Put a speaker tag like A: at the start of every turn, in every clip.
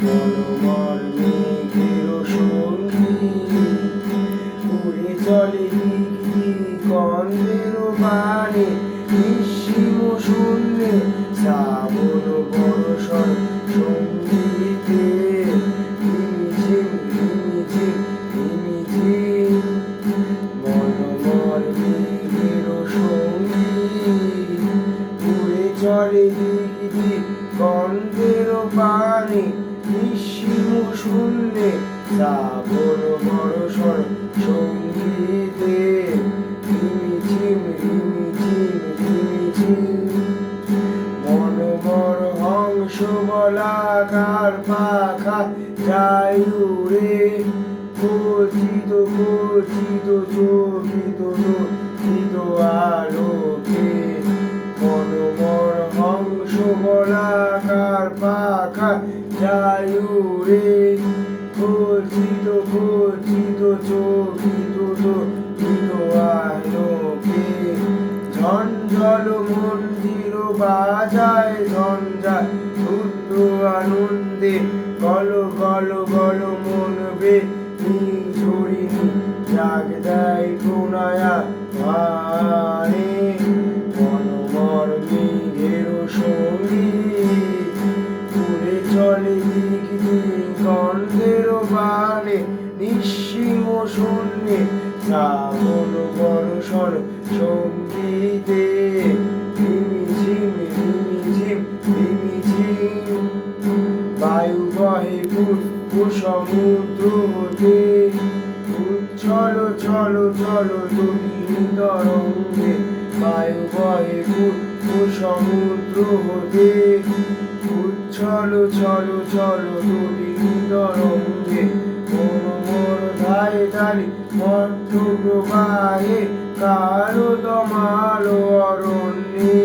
A: মনোমর মেঘের সঙ্গী উড়ে চলে দিগন্তের বাণে, নিঃসীম শূন্যে শ্রাবণ বর্ষণ সঙ্গীতে ঝিমিঝিম ঝিমিঝিম ঝিমিঝিম। মনোমর মেঘের সঙ্গী উড়ে চলে দিগন্তের বাণে, নিঃসীম শূন্যে শ্রাবণ বর্ষণ সঙ্গীতে ঝিমিঝিম ঝিমিঝিম ঝিমিঝিম। মনোমর হংস বলাকার পাখা যায় উড়ে, খচিত খচিত চকিত চকিত আলোকে। মনোমর হংস বলাকার পাখা যায় উড়ে, খচিত খচিত চকিত চকিত আলোকে। ঝঞ্ঝল মন্দির বাজায় ঝঞ্ঝা রুদ্র আনন্দে, গল গল গল মন বে ঝরিণী জাগ দেয় প্রণয়া ভানে। মনোমর মেঘের সঙ্গী উড়ে চলে দিগন্তের বাণে, নিঃসীম শূন্যে শ্রাবণ বর্ষণ সঙ্গীতে ঝিমিঝিম ঝিমিঝিম ঝিমিঝিম। বায়ু বহে পূর্ব সমুদ্র হতে, উচ্ছল ছল ছল তরিণী তরঙ্গে। বায়ু বহে পূর্ব সমুদ্র হতে, উচ্ছল ছল ছল তরিণী তরঙ্গে। মনোমর ধায় ধারে মধ্য প্রবাহে, কালো তমালো অরণ্যে।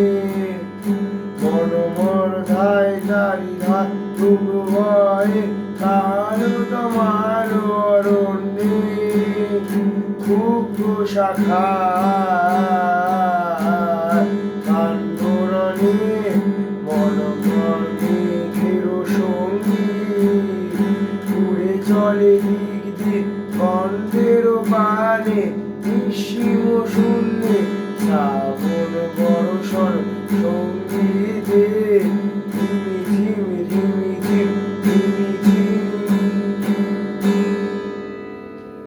A: মনোমর ধায় ধারি ধার প্রবাহে, কালো তমালো অরণ্যে। ক্ষুব্ধ শাখা কাণ্ডরণে, মনোমর মেঘের সঙ্গী উড়ে চলে দিগন্তের বাণে, নিঃসীম শূন্যে শ্রাবণ বর্ষণ